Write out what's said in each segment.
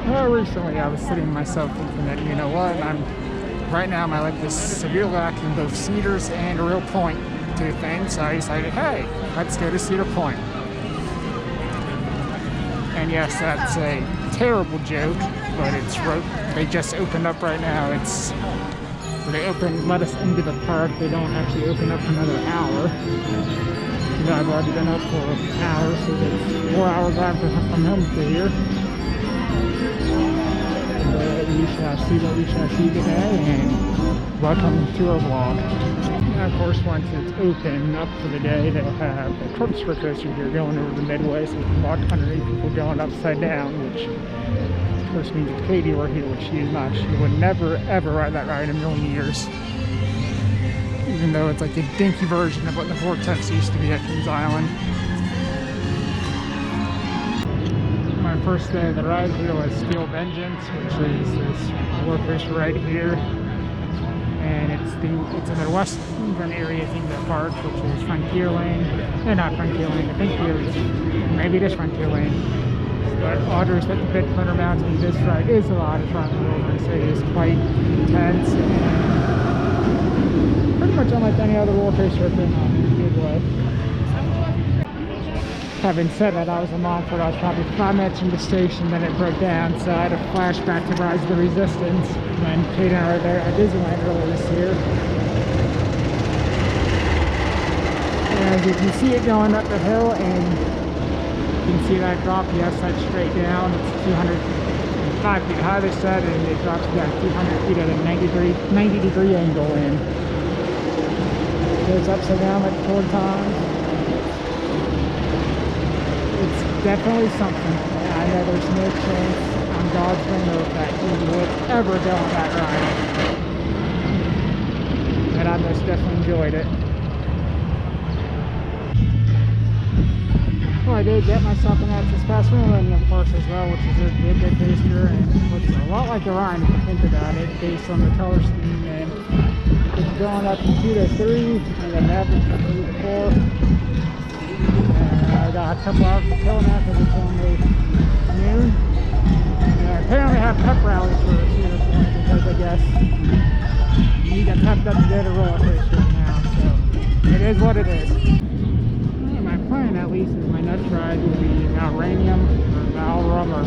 Recently I was sitting myself thinking that, you know what, right now my life is severely lacking both Cedars and a real point to things, so I decided, hey, let's go to Cedar Point. And yes, that's a terrible joke, but they just opened up right now. Let us into the park. They don't actually open up for another hour. You know, I've already been up for an hour, so it's 4 hours after from home to here. We shall see what we shall see today, and welcome to our vlog. And of course, once it's open up for the day, they'll have a corkscrew coaster here going over the midway, so you can walk underneath people going upside down, which of course means if Katie were here, which she is not, she would never ever ride that ride in a million years. Even though it's like a dinky version of what the Vortex used to be at Kings Island. My first day of the ride here was Steel Vengeance, which is this roller coaster right here. And it's in the western area theme park, which is Frontier Lane. No, not Frontier Lane, I think maybe it is Frontier Lane. But otters at the Big Thunder Mountain, this ride is a lot of fun. I say it is quite intense and pretty much unlike any other roller coaster I've been on in a good way. Having said that, I was in Montfort. I was probably 5 minutes from the station, then it broke down, so I had a flashback to Rise of the Resistance when Kate and I were there at Disneyland earlier this year. And as you can see it going up the hill, and you can see that drop, yes, that's straight down. It's 205 feet high, they said, and it drops down 200 feet at a 90 degree angle, and it goes upside down like 4 times. It's definitely something. I know there's no chance on God's green earth that he would ever go on that ride. And I most definitely enjoyed it. Well, I did get myself an Access Pass for Millennium Force as well, which is a good coaster, and it looks a lot like Orion if you think about it, based on the color scheme. And it's going up from 2 to 3, and then average from 3 to 4. I got a couple hours to kill now because it's only noon. And I apparently have pep rallies for Cedar Point because I guess you get pepped up to get a roller coaster now. So it is what it is. My plan, at least, is my next ride will be Valranium or Valrum, or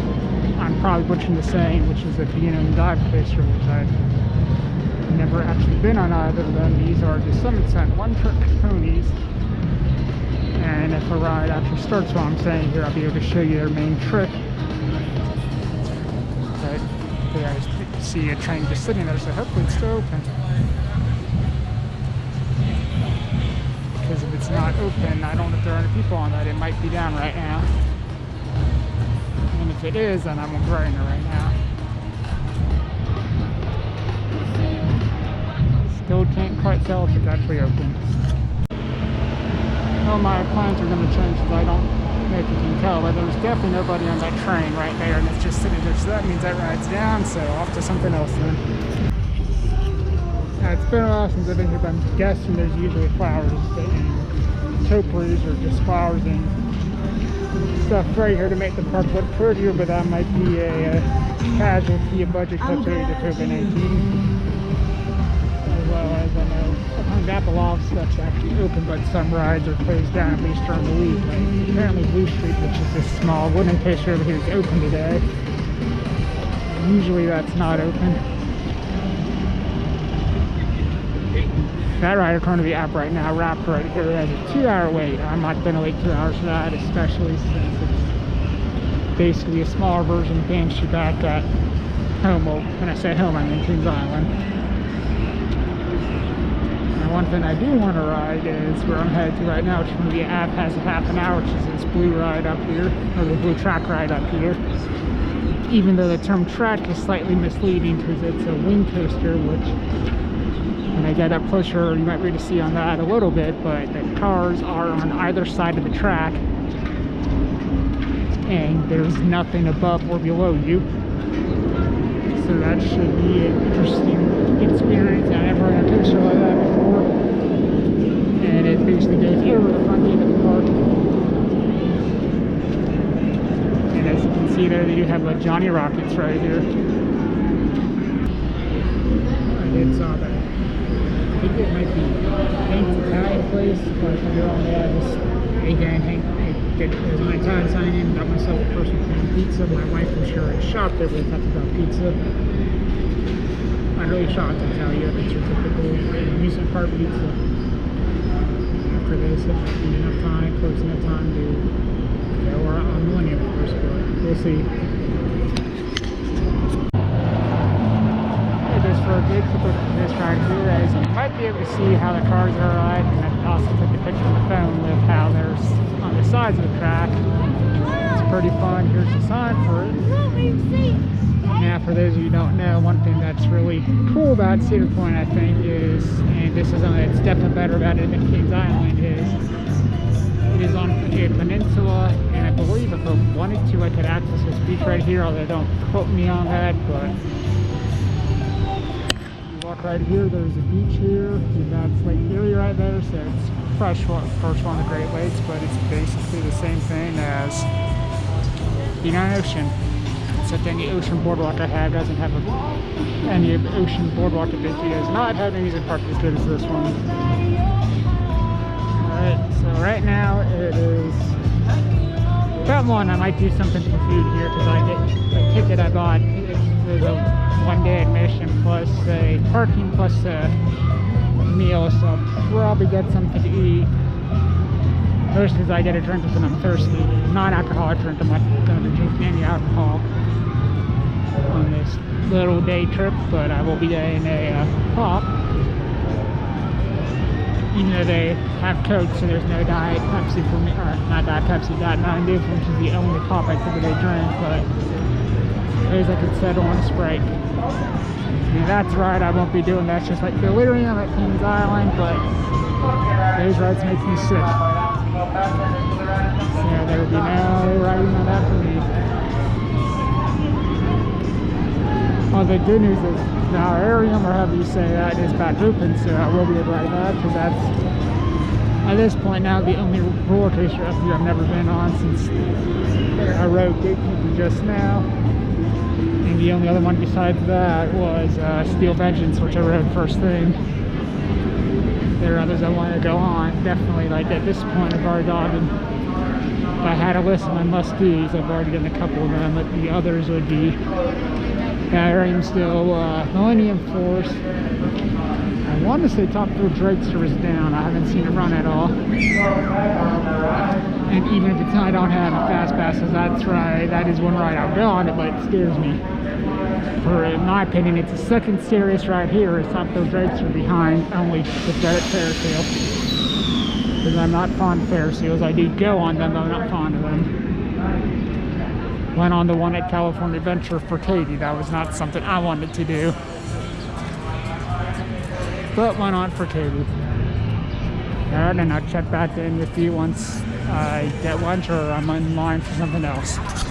I'm probably butchering the saying, which is a P&M dive coaster, which I've never actually been on either of them. These are the Summit Sun one-trick ponies. And if a ride actually starts while I'm staying here, I'll be able to show you their main trick. But I see a train just sitting there, so hopefully it's still open. Because if it's not open, I don't know if there are any people on that. It might be down right now. And if it is, then I'm regretting it right now. Still can't quite tell if it's actually open. Well, my plans are going to change because I don't know if you can tell, but there's definitely nobody on that train right there, and it's just sitting there, so that means that ride's down, so off to something else then. It's been a while since I've been here, but I'm guessing there's usually flowers and topiaries, or just flowers and stuff right here to make the park look prettier, but that might be a casualty of budget cuts related to COVID-19. As well as I know a lot of stuff's actually open, but some rides are closed down at least during the week. Like apparently Blue Street, which is this small wooden coaster over here, is open today. Usually that's not open. That ride is going to be up right now, wrapped right here. It has a 2-hour wait. I'm not going to wait 2 hours for that, especially since it's basically a smaller version of Banshee back at home. Well, when I say home, I mean Kings Island. One thing I do want to ride is where I'm headed to right now, which is going to be app has a half an hour, which is this blue ride up here, or the blue track ride up here. Even though the term track is slightly misleading because it's a wing coaster, which when I get up closer you might be able to see on that a little bit, but the cars are on either side of the track and there's nothing above or below you. So that should be an interesting experience. I never ran a coaster like that before. And it basically goes over the front gate of the park. And as you can see there, they do have like Johnny Rockets right here. I did saw that. I think it might be Hank's Italian place, but they're on there. Just again, Hank did my Italian sign in, got myself a personal pizza. My wife was sure I shopped there, but I talked about pizza. I'm really shocked to tell you it's your typical amusement park pizza. After this, it might be enough time, close enough time to go on Millennium, of course, but we'll see. Just for a big clip of this right here, as you might be able to see how the cars are aligned, and I also took a picture on the phone with how there's on the sides of the track. It's pretty fun. Here's the sign for it. Now, for those of you who don't know, one thing that's really cool about Cedar Point, I think, is, and this is something that's definitely better about it than Kings Island, is it is on a peninsula, and I believe if I wanted to, I could access this beach right here, although don't quote me on that, but you walk right here, there's a beach here, and that's Lake Erie right there, so it's freshwater, first one of the Great Lakes, but it's basically the same thing as being on an ocean. Except any ocean boardwalk I have doesn't have any ocean boardwalk adventure does not have an amusement park as good as this one. Alright, so right now it is about 1. I might do something for food here because the ticket I bought is a one-day admission plus a parking plus a meal, so I'll probably get something to eat. First, because I get a drink when I'm thirsty. Non-alcoholic drink, I'm not going to be drinking any alcohol on this little day trip, but I will be getting a pop. Even though they have Coke, so there's no Diet Pepsi for me, or not Diet Pepsi, Diet Mountain Dew, which is the only pop I typically drink, but maybe I could settle on a Sprite. And that's right, I won't be doing that. It's just like delirium at Kings Island, but those rides make me sick. Yeah, there will be no riding on that for me. Well, the good news is the aquarium, or however you say that, is back open, so I will be able to ride that, because that's, at this point now, the only roller coaster up here I've never been on since I rode Gatekeeper just now. And the only other one besides that was Steel Vengeance, which I rode first thing. There are others I want to go on. Definitely, like at this point, I've already gotten, if I had a list of my must-dos, I've already done a couple of them, but the others would be Aquarium still, Millennium Force. I want to say Top Thrill Dragster is down. I haven't seen it run at all. And even if it's not, I don't have any fast passes. That's right. That is one ride I'll go on it, but it scares me. For, in my opinion, it's the second scariest ride here. Is Top Thrill Dragster behind only the Ferris wheel. Because I'm not fond of Ferris wheels. I do go on them, but I'm not fond of them. Went on the one at California Adventure for Katie. That was not something I wanted to do. But went on for Katie. Alright, and I'll check back in with you once I get lunch or I'm in line for something else. Alright,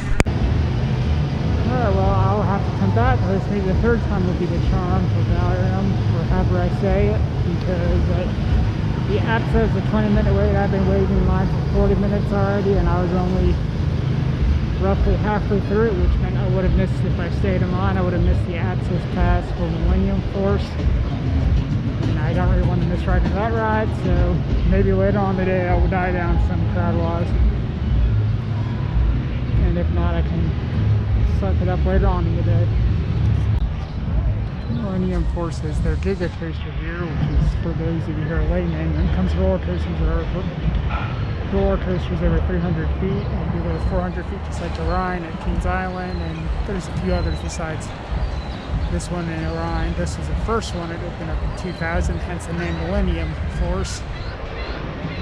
well, I'll have to come back. This maybe the third time will be the charm for Valerium, or however I say it, because the app says a 20-minute wait. I've been waiting in line for 40 minutes already, and I was only roughly halfway through, which meant I would have missed, if I stayed in line, I would have missed the access pass for Millennium Force. And I don't really want to miss riding that ride, so maybe later on in the day I will die down some crowd-wise. And if not, I can suck it up later on in the day. Millennium Force is their Giga Coaster here, which is for those of you who are laymen. When it comes to roller coasters, roller coasters over 300 feet, and below 400 feet, just like Orion at Kings Island, and there's a few others besides this one in Orion. This was the first one. It opened up in 2000, hence the name Millennium Force.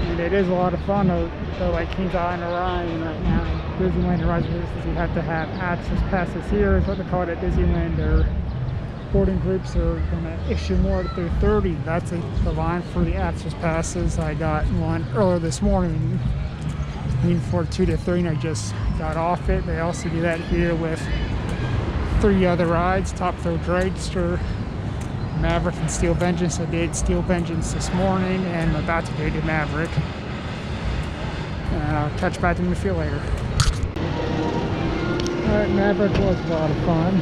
And it is a lot of fun, though like Kings Island and Orion right now. Disneyland and Rise of Resistance, you have to have access passes here, is what they call it at Disneyland. Their boarding groups are going to issue more through 30. That's the line for the access passes. I got one earlier this morning, waiting for 2 to 3, and I just got off it. They also do that here with 3 other rides: Top Thrill Dragster, Maverick, and Steel Vengeance. I did Steel Vengeance this morning, and I'm about to go to Maverick. And I'll catch back in the field later. Alright, Maverick was a lot of fun.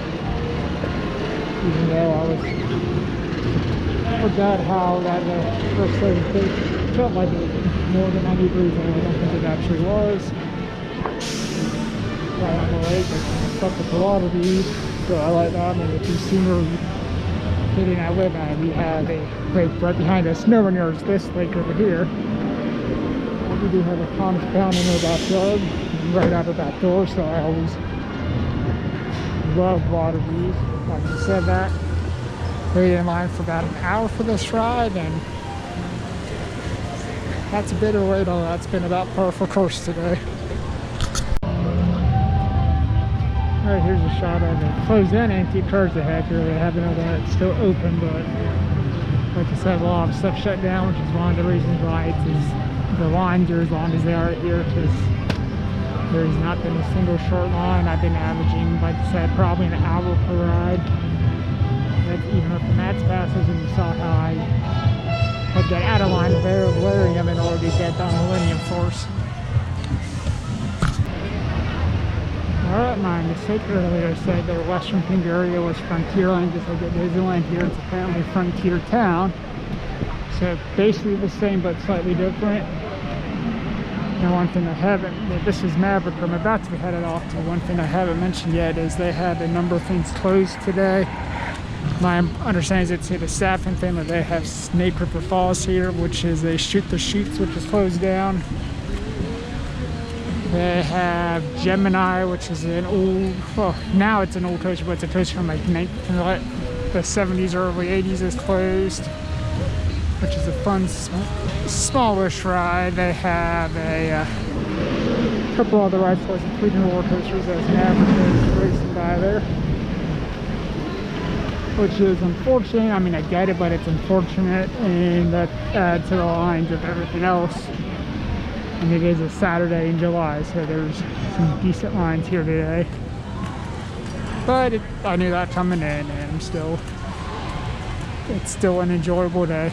Even though I forgot how that first day felt like it was more than 90 degrees, and I don't think it actually was. Right on the lake, it's up with the water view, so I like that. And if you've seen the city I live at, we have a lake right behind us. Nowhere near this lake over here. We do have a pond found in our backyard, right out our back door, so I always love water views. Like I said, that waited in line for about an hour for this ride, and that's a bit of a wait on that's been about par for course today. Alright, here's a shot of the closed in antique cars they had here. They have another one that's still open, but like I said, a lot of stuff shut down, which is one of the reasons why the lines are as long as they are here, because there's not been a single short line. I've been averaging, like I said, probably an hour per ride. That's even with the Mats passes, and you saw how I had got out of line there, layering them in order to get on Millennium Force. Alright, my mistake earlier, I said the western pink area was Frontierland, just like at Disneyland. Here it's apparently Frontier Town. So basically the same but slightly different. And one thing I haven't, this is Maverick, I'm about to be headed off to. One thing I haven't mentioned yet is they had a number of things closed today. My understanding is it's a staffing thing, that they have Snake River Falls here, which is a Shoot the Chutes, which is closed down. They have Gemini, which is an old, well, now it's an old coaster, but it's a coaster from like the 70s, early 80s is closed, which is a fun, smallish ride. They have a couple other rides, including roller coasters, as Maverick is racing by there. Which is unfortunate. I mean, I get it, but it's unfortunate, and that adds to the lines of everything else. And it is a Saturday in July, so there's some decent lines here today. But I knew that coming in, and it's still an enjoyable day.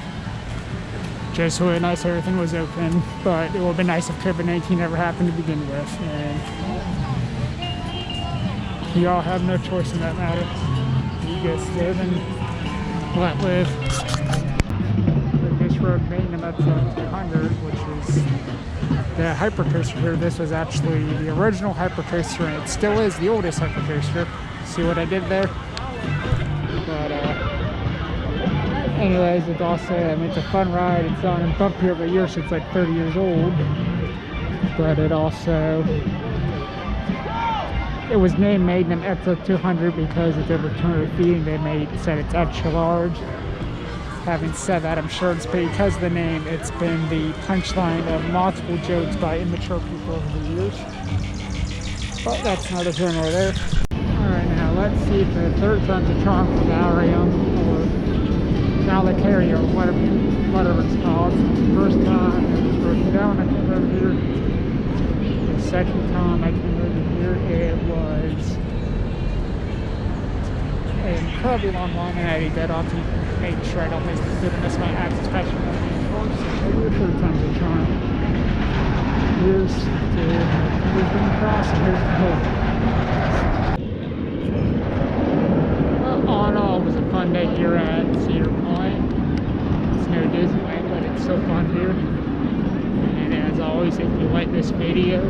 Just really nice everything was open, but it would have been nice if COVID-19 never happened to begin with. And y'all have no choice in that matter. You just live and let live. This road maintenance up to 200, which is the hypercoaster here. This was actually the original hypercoaster, and it still is the oldest hypercoaster. See what I did there? But anyways, it's also, I mean, it's a fun ride. It's on and bump here every year, so it's like 30 years old. But it also, it was named Magnum Episode 200 because it's over 200 feet, and they said it's extra large. Having said that, I'm sure it's because of the name. It's been the punchline of multiple jokes by immature people over the years. But that's neither here nor there. Alright, now let's see if the third time's a charm for Valerium, or Valkyria, or whatever it's called. The first time it was broken down, I came over here. The second time I came over here, it was an incredibly long line, and I did off to make sure I don't miss my access passion. Maybe the third time's a charm. Here's the being crossed, and here's the hill. Well, all in all, it was a fun day here at Cedar Point. It's no Disneyland, but it's so fun here. And as always, if you like this video,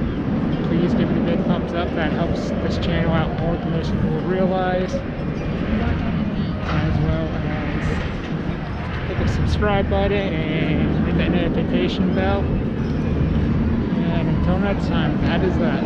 please give it a good thumbs up. That helps this channel out more than most people will realize. As well as hit the subscribe button and hit that notification bell. And until next time, that is that.